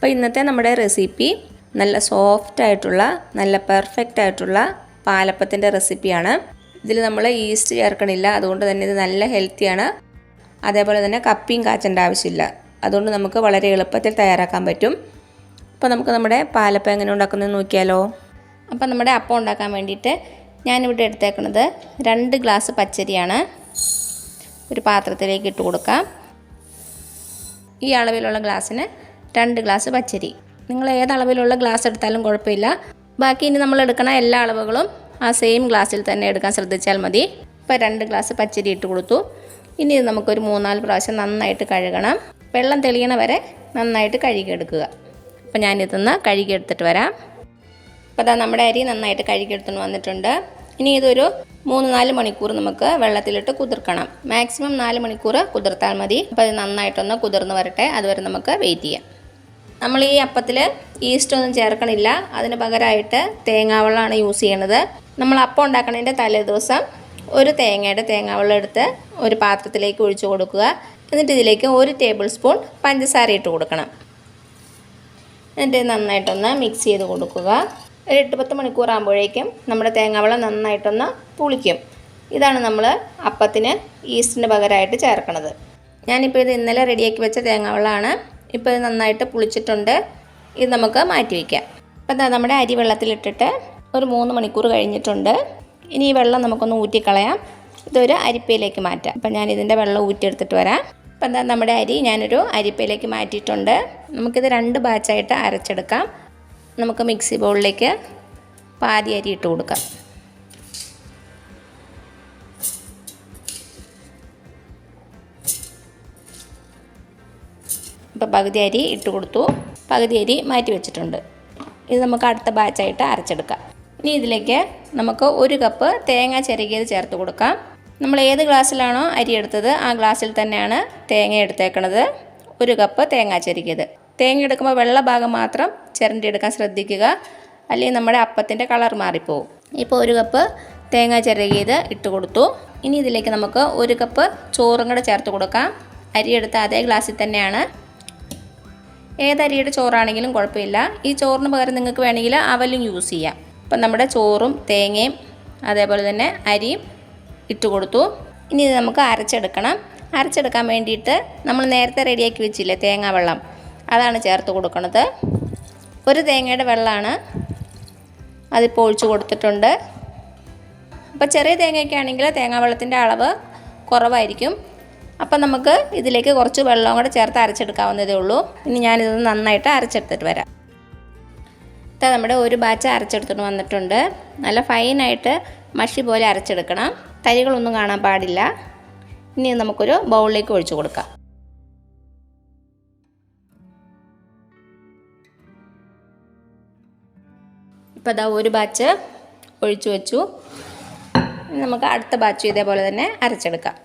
അപ്പോൾ ഇന്നത്തെ നമ്മുടെ റെസിപ്പി നല്ല സോഫ്റ്റ് ആയിട്ടുള്ള നല്ല പെർഫെക്റ്റ് ആയിട്ടുള്ള പാലപ്പത്തിൻ്റെ റെസിപ്പിയാണ്. ഇതിൽ നമ്മൾ ഈസ്റ്റ് ചേർക്കണില്ല, അതുകൊണ്ട് തന്നെ ഇത് നല്ല ഹെൽത്തിയാണ്. അതേപോലെ തന്നെ കപ്പിയും കാച്ചേണ്ട ആവശ്യമില്ല, അതുകൊണ്ട് നമുക്ക് വളരെ എളുപ്പത്തിൽ തയ്യാറാക്കാൻ പറ്റും. അപ്പോൾ നമുക്ക് നമ്മുടെ പാലപ്പം എങ്ങനെ ഉണ്ടാക്കുന്നതെന്ന് നോക്കിയാലോ. അപ്പോൾ നമ്മുടെ അപ്പം ഉണ്ടാക്കാൻ വേണ്ടിയിട്ട് ഞാനിവിടെ എടുത്തേക്കുന്നത് 2 ഗ്ലാസ് പച്ചരിയാണ്. ഒരു പാത്രത്തിലേക്ക് ഇട്ട് കൊടുക്കാം. ഈ അളവിലുള്ള ഗ്ലാസ്സിന് 2 ഗ്ലാസ് പച്ചരി. നിങ്ങൾ ഏത് അളവിലുള്ള ഗ്ലാസ് എടുത്താലും കുഴപ്പമില്ല. ബാക്കി ഇനി നമ്മൾ എടുക്കുന്ന എല്ലാ അളവുകളും ആ സെയിം ഗ്ലാസ്സിൽ തന്നെ എടുക്കാൻ ശ്രദ്ധിച്ചാൽ മതി. ഇപ്പോൾ 2 ഗ്ലാസ് പച്ചരി ഇട്ട് കൊടുത്തു. ഇനി ഇത് നമുക്കൊരു 3-4 പ്രാവശ്യം നന്നായിട്ട് കഴുകണം. വെള്ളം തെളിയണ വരെ നന്നായിട്ട് കഴുകിയെടുക്കുക. അപ്പോൾ ഞാനിതൊന്ന് കഴുകിയെടുത്തിട്ട് വരാം. അപ്പോൾ അതാ നമ്മുടെ അരി നന്നായിട്ട് കഴുകിയെടുത്തുകൊണ്ട് വന്നിട്ടുണ്ട്. ഇനി ഇതൊരു 3-4 മണിക്കൂർ നമുക്ക് വെള്ളത്തിലിട്ട് കുതിർക്കണം. മാക്സിമം 4 മണിക്കൂർ കുതിർത്താൽ മതി. അപ്പോൾ അത് നന്നായിട്ടൊന്ന് കുതിർന്ന് വരട്ടെ, അതുവരെ നമുക്ക് വെയിറ്റ് ചെയ്യാം. നമ്മൾ ഈ അപ്പത്തിൽ ഈസ്റ്റ് ഒന്നും ചേർക്കണില്ല, അതിന് പകരമായിട്ട് തേങ്ങാവെള്ളമാണ് യൂസ് ചെയ്യണത്. നമ്മൾ അപ്പം ഉണ്ടാക്കണതിൻ്റെ തലേദിവസം ഒരു തേങ്ങാവെള്ളം എടുത്ത് ഒരു പാത്രത്തിലേക്ക് ഒഴിച്ചു കൊടുക്കുക. എന്നിട്ട് ഇതിലേക്ക് 1 ടേബിൾ സ്പൂൺ പഞ്ചസാര ഇട്ട് കൊടുക്കണം. എന്നിട്ട് നന്നായിട്ടൊന്ന് മിക്സ് ചെയ്ത് കൊടുക്കുക. ഒരു 8-10 മണിക്കൂർ ആകുമ്പോഴേക്കും നമ്മുടെ തേങ്ങാവെള്ളം നന്നായിട്ടൊന്ന് പുളിക്കും. ഇതാണ് നമ്മൾ അപ്പത്തിന് ഈസ്റ്റിന് പകരമായിട്ട് ചേർക്കണത്. ഞാനിപ്പോൾ ഇത് ഇന്നലെ റെഡിയാക്കി വെച്ച തേങ്ങാവെള്ളമാണ്. ഇപ്പോൾ ഇത് നന്നായിട്ട് പുളിച്ചിട്ടുണ്ട്. ഇത് നമുക്ക് മാറ്റി വയ്ക്കാം. അപ്പോൾ ഇതാ നമ്മുടെ അരി വെള്ളത്തിലിട്ടിട്ട് ഒരു 3 മണിക്കൂർ കഴിഞ്ഞിട്ടുണ്ട്. ഇനി ഈ വെള്ളം നമുക്കൊന്ന് ഊറ്റിക്കളയാം. ഇതൊരു അരിപ്പയിലേക്ക് മാറ്റാം. അപ്പോൾ ഞാൻ ഇതിൻ്റെ വെള്ളം ഊറ്റിയെടുത്തിട്ട് വരാം. അപ്പോൾ എന്താ നമ്മുടെ അരി ഞാനൊരു അരിപ്പയിലേക്ക് മാറ്റിയിട്ടുണ്ട്. നമുക്കിത് 2 ബാച്ചായിട്ട് അരച്ചെടുക്കാം. നമുക്ക് മിക്സി ബൗളിലേക്ക് പാതി അരി ഇട്ട് കൊടുക്കാം. ഇപ്പോൾ പകുതി അരി ഇട്ട് കൊടുത്തു. പകുതി അരി മാറ്റി വെച്ചിട്ടുണ്ട്. ഇത് നമുക്ക് അടുത്ത ബാച്ചായിട്ട് അരച്ചെടുക്കാം. ഇനി ഇതിലേക്ക് നമുക്ക് 1 കപ്പ് തേങ്ങ ചിരകിയത് ചേർത്ത് കൊടുക്കാം. നമ്മൾ ഏത് ഗ്ലാസ്സിലാണോ അരി എടുത്തത് ആ ഗ്ലാസ്സിൽ തന്നെയാണ് തേങ്ങ എടുത്തേക്കണത്. 1 കപ്പ് തേങ്ങ ചിരകിയത്. തേങ്ങ എടുക്കുമ്പോൾ വെള്ള ഭാഗം മാത്രം ചിരണ്ടി എടുക്കാൻ ശ്രദ്ധിക്കുക, അല്ലെങ്കിൽ നമ്മുടെ അപ്പത്തിൻ്റെ കളർ മാറിപ്പോവും. ഇപ്പോൾ 1 കപ്പ് തേങ്ങ ചിരകിയത് ഇട്ട് കൊടുത്തു. ഇനി ഇതിലേക്ക് നമുക്ക് 1 കപ്പ് ചോറും കൂടെ ചേർത്ത് കൊടുക്കാം. അരി എടുത്ത അതേ ഗ്ലാസ്സിൽ തന്നെയാണ്. ഏതരിയുടെ ചോറാണെങ്കിലും കുഴപ്പമില്ല. ഈ ചോറിന് പകരം നിങ്ങൾക്ക് വേണമെങ്കിൽ അവലും യൂസ് ചെയ്യാം. അപ്പം നമ്മുടെ ചോറും തേങ്ങയും അതേപോലെ തന്നെ അരിയും ഇട്ട് കൊടുത്തു. ഇനി ഇത് നമുക്ക് അരച്ചെടുക്കണം. അരച്ചെടുക്കാൻ വേണ്ടിയിട്ട് നമ്മൾ നേരത്തെ റെഡിയാക്കി വെച്ചില്ലേ തേങ്ങാവെള്ളം, അതാണ് ചേർത്ത് കൊടുക്കുന്നത്. 1 തേങ്ങയുടെ വെള്ളമാണ്, അതിപ്പോൾ ഒഴിച്ച് കൊടുത്തിട്ടുണ്ട്. അപ്പോൾ ചെറിയ തേങ്ങയൊക്കെ ആണെങ്കിൽ തേങ്ങാവെള്ളത്തിൻ്റെ അളവ് കുറവായിരിക്കും. അപ്പം നമുക്ക് ഇതിലേക്ക് കുറച്ച് വെള്ളം കൂടെ ചേർത്ത് അരച്ചെടുക്കാവുന്നതേ ഉള്ളൂ. ഇനി ഞാനിതൊന്ന് നന്നായിട്ട് അരച്ചെടുത്തിട്ട് വരാം. ഇത് നമ്മുടെ 1 ബാച്ച് അരച്ചെടുത്തിട്ട് വന്നിട്ടുണ്ട്. നല്ല ഫൈനായിട്ട് മഷി പോലെ അരച്ചെടുക്കണം. തരികളൊന്നും കാണാൻ പാടില്ല. ഇനി നമുക്കൊരു ബൗളിലേക്ക് ഒഴിച്ചു കൊടുക്കാം. ഇപ്പോൾ ഇതാ 1 ബാച്ച് ഒഴിച്ചു വെച്ചു. ഇനി നമുക്ക് അടുത്ത ബാച്ച് ഇതേപോലെ തന്നെ അരച്ചെടുക്കാം.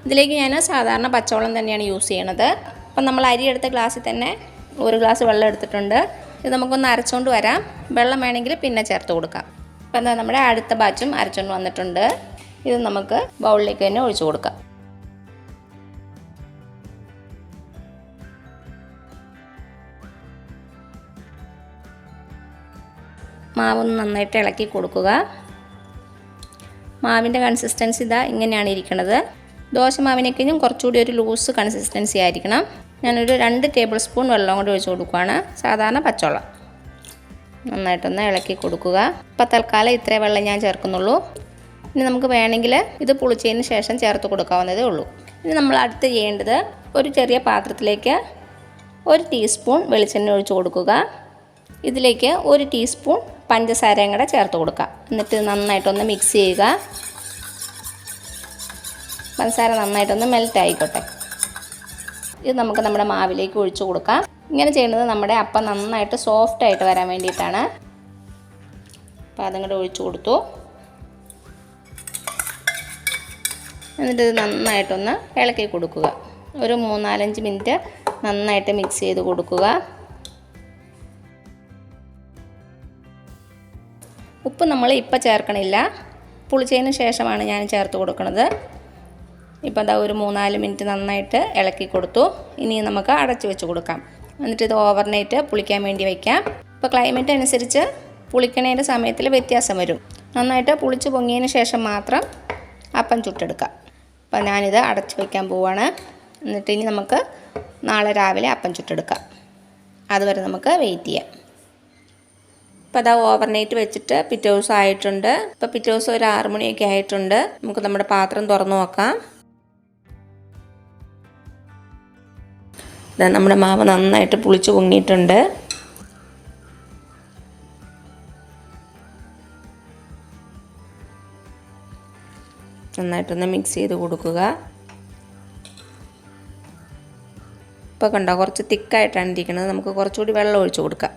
ഇതിലേക്ക് ഞാൻ സാധാരണ പച്ചവെള്ളം തന്നെയാണ് യൂസ് ചെയ്യണത്. അപ്പം നമ്മൾ അരി എടുത്ത ഗ്ലാസ്സിൽ തന്നെ 1 ഗ്ലാസ് വെള്ളം എടുത്തിട്ടുണ്ട്. ഇത് നമുക്കൊന്ന് അരച്ചുകൊണ്ട് വരാം. വെള്ളം വേണമെങ്കിൽ പിന്നെ ചേർത്ത് കൊടുക്കാം. അപ്പം എന്താ നമ്മുടെ അടുത്ത ബാച്ചും അരച്ചുകൊണ്ട് വന്നിട്ടുണ്ട്. ഇത് നമുക്ക് ബൗളിലേക്ക് തന്നെ ഒഴിച്ചു കൊടുക്കാം. മാവൊന്ന് നന്നായിട്ട് ഇളക്കി കൊടുക്കുക. മാവിൻ്റെ കൺസിസ്റ്റൻസി ഇതാ ഇങ്ങനെയാണ് ഇരിക്കുന്നത്. ദോശമാവിനേക്കും കുറച്ചുകൂടി ഒരു ലൂസ് കൺസിസ്റ്റൻസി ആയിരിക്കണം. ഞാനൊരു 2 ടേബിൾ സ്പൂൺ വെള്ളം കൂടി ഒഴിച്ച് കൊടുക്കുകയാണ്, സാധാരണ പച്ചവെള്ളം. നന്നായിട്ടൊന്ന് ഇളക്കി കൊടുക്കുക. ഇപ്പോൾ തൽക്കാലം ഇത്രേ വെള്ളം ഞാൻ ചേർക്കുന്നുള്ളൂ. ഇനി നമുക്ക് വേണമെങ്കിൽ ഇത് പുളിച്ചതിന് ശേഷം ചേർത്ത് കൊടുക്കാവുന്നതേ ഉള്ളൂ. ഇനി നമ്മൾ അടുത്ത് ചെയ്യേണ്ടത് ഒരു ചെറിയ പാത്രത്തിലേക്ക് 1 ടീസ്പൂൺ വെളിച്ചെണ്ണ ഒഴിച്ച് കൊടുക്കുക. ഇതിലേക്ക് 1 ടീസ്പൂൺ പഞ്ചസാരയും കൂടെ ചേർത്ത് കൊടുക്കുക. എന്നിട്ട് നന്നായിട്ടൊന്ന് മിക്സ് ചെയ്യുക. പഞ്ചസാര നന്നായിട്ടൊന്ന് മെൽറ്റ് ആയിക്കോട്ടെ. ഇത് നമുക്ക് നമ്മുടെ മാവിലേക്ക് ഒഴിച്ചു കൊടുക്കാം. ഇങ്ങനെ ചെയ്യുന്നത് നമ്മുടെ അപ്പം നന്നായിട്ട് സോഫ്റ്റായിട്ട് വരാൻ വേണ്ടിയിട്ടാണ്. അപ്പോൾ അതും കൂടെ ഒഴിച്ചു കൊടുത്തു. എന്നിട്ട് ഇത് നന്നായിട്ടൊന്ന് ഇളക്കി കൊടുക്കുക. ഒരു 3-4-5 മിനിറ്റ് നന്നായിട്ട് മിക്സ് ചെയ്ത് കൊടുക്കുക. ഉപ്പ് നമ്മൾ ഇപ്പോൾ ചേർക്കണില്ല, പുളിച്ചതിന് ശേഷമാണ് ഞാൻ ചേർത്ത് കൊടുക്കുന്നത്. ഇപ്പോൾ അതാ ഒരു 3-4 മിനിറ്റ് നന്നായിട്ട് ഇളക്കി കൊടുത്തു. ഇനി നമുക്ക് അടച്ചു വെച്ച് കൊടുക്കാം. എന്നിട്ട് ഇത് ഓവർനൈറ്റ് പുളിക്കാൻ വേണ്ടി വയ്ക്കാം. ഇപ്പോൾ ക്ലൈമറ്റ് അനുസരിച്ച് പുളിക്കണേൻ്റെ സമയത്തിൽ വ്യത്യാസം വരും. നന്നായിട്ട് പുളിച്ച് പൊങ്ങിയതിന് ശേഷം മാത്രം അപ്പം ചുട്ടെടുക്കാം. അപ്പോൾ ഞാനിത് അടച്ചു വയ്ക്കാൻ പോവുകയാണ്. എന്നിട്ട് ഇനി നമുക്ക് നാളെ രാവിലെ അപ്പം ചുട്ടെടുക്കാം. അതുവരെ നമുക്ക് വെയിറ്റ് ചെയ്യാം. ഇപ്പോൾ അതാ ഓവർനൈറ്റ് വെച്ചിട്ട് പിറ്റേ ദിവസം ആയിട്ടുണ്ട്. ഇപ്പോൾ പിറ്റേ ദിവസം ഒരു 6 മണിയൊക്കെ ആയിട്ടുണ്ട്. നമുക്ക് നമ്മുടെ പാത്രം തുറന്ന് നോക്കാം. ഇതാ നമ്മുടെ മാവ് നന്നായിട്ട് പുളിച്ച് പൊങ്ങിയിട്ടുണ്ട്. നന്നായിട്ടൊന്ന് മിക്സ് ചെയ്ത് കൊടുക്കുക. ഇപ്പോൾ കണ്ടോ കുറച്ച് തിക്കായിട്ടാണ് ഇരിക്കുന്നത്. നമുക്ക് കുറച്ചുകൂടി വെള്ളം ഒഴിച്ച് കൊടുക്കാം.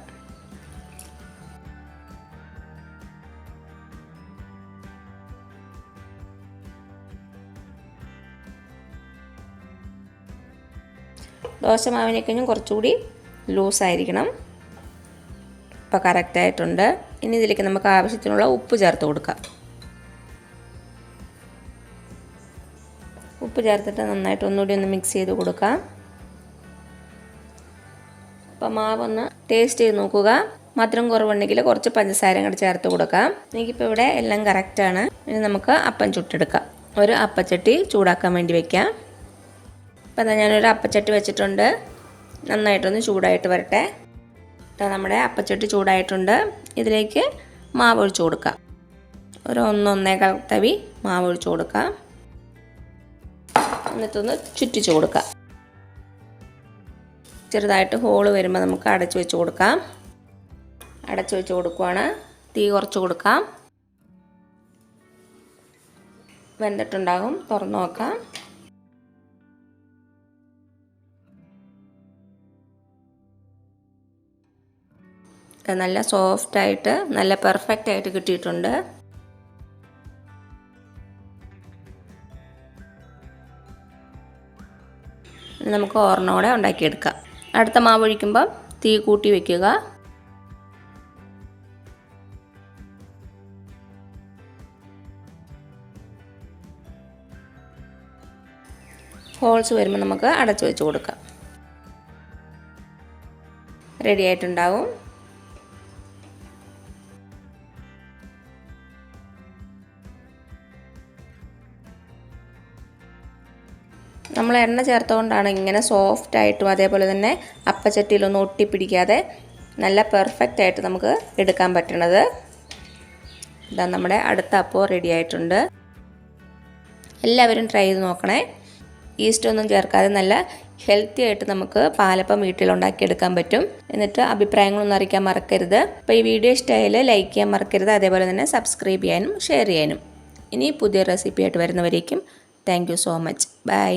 ദോശമാവിനേക്കഴിഞ്ഞും കുറച്ചുകൂടി ലൂസായിരിക്കണം. ഇപ്പോൾ കറക്റ്റായിട്ടുണ്ട്. ഇനി ഇതിലേക്ക് നമുക്ക് ആവശ്യത്തിനുള്ള ഉപ്പ് ചേർത്ത് കൊടുക്കാം. ഉപ്പ് ചേർത്തിട്ട് നന്നായിട്ട് ഒന്നുകൂടി ഒന്ന് മിക്സ് ചെയ്ത് കൊടുക്കാം. അപ്പോൾ മാവൊന്ന് ടേസ്റ്റ് ചെയ്ത് നോക്കുക. മധുരം കുറവുണ്ടെങ്കിൽ കുറച്ച് പഞ്ചസാരയും കൂടി ചേർത്ത് കൊടുക്കാം. എനിക്കിപ്പോൾ ഇവിടെ എല്ലാം കറക്റ്റാണ്. ഇനി നമുക്ക് അപ്പം ചുട്ടെടുക്കാം. ഒരു അപ്പച്ചട്ടി ചൂടാക്കാൻ വേണ്ടി വയ്ക്കാം. അപ്പോൾ അതാ ഞാനൊരു അപ്പച്ചട്ടി വെച്ചിട്ടുണ്ട്. നന്നായിട്ടൊന്ന് ചൂടായിട്ട് വരട്ടെ. നമ്മുടെ അപ്പച്ചട്ടി ചൂടായിട്ടുണ്ട്. ഇതിലേക്ക് മാവ് ഒഴിച്ച് കൊടുക്കാം. ഒരു 1-1.25 തവി മാവ് ഒഴിച്ച് കൊടുക്കാം. എന്നിട്ടൊന്ന് ചുറ്റിച്ച് കൊടുക്കാം. ചെറുതായിട്ട് ഹോള് വരുമ്പോൾ നമുക്ക് അടച്ചു വെച്ച് കൊടുക്കാം. അടച്ചു വെച്ച് കൊടുക്കുവാണ്. തീ കുറച്ച് കൊടുക്കാം. വെന്തിട്ടുണ്ടാകും. തുറന്ന് നോക്കാം. നല്ല സോഫ്റ്റായിട്ട് നല്ല പെർഫെക്റ്റ് ആയിട്ട് കിട്ടിയിട്ടുണ്ട്. നമുക്ക് ഓർമ്മയോടെ ഉണ്ടാക്കിയെടുക്കാം. അടുത്ത മാവ് ഒഴിക്കുമ്പോൾ തീ കൂട്ടി വയ്ക്കുക. ഹോൾസ് വരുമ്പോൾ നമുക്ക് അടച്ചു വെച്ച് കൊടുക്കാം. റെഡി ആയിട്ടുണ്ടാവും. നമ്മൾ എണ്ണ ചേർത്തുകൊണ്ടാണ് ഇങ്ങനെ സോഫ്റ്റായിട്ടും അതേപോലെ തന്നെ അപ്പച്ചട്ടിയിലൊന്നും ഒട്ടിപ്പിടിക്കാതെ നല്ല പെർഫെക്റ്റ് ആയിട്ട് നമുക്ക് എടുക്കാൻ പറ്റണത്. ഇതാ നമ്മുടെ അടുത്ത അപ്പം റെഡി ആയിട്ടുണ്ട്. എല്ലാവരും ട്രൈ ചെയ്ത് നോക്കണേ. ഈസ്റ്റ് ഒന്നും ചേർക്കാതെ നല്ല ഹെൽത്തി ആയിട്ട് നമുക്ക് പാലപ്പം വീട്ടിലുണ്ടാക്കിയെടുക്കാൻ പറ്റും. എന്നിട്ട് അഭിപ്രായങ്ങളൊന്നും അറിയിക്കാൻ മറക്കരുത്. അപ്പോൾ ഈ വീഡിയോ ഇഷ്ടമായാൽ ലൈക്ക് ചെയ്യാൻ മറക്കരുത്. അതേപോലെ തന്നെ സബ്സ്ക്രൈബ് ചെയ്യാനും ഷെയർ ചെയ്യാനും. ഇനി പുതിയ റെസിപ്പി ആയിട്ട് വരുന്നവരേക്കും thank you so much. By.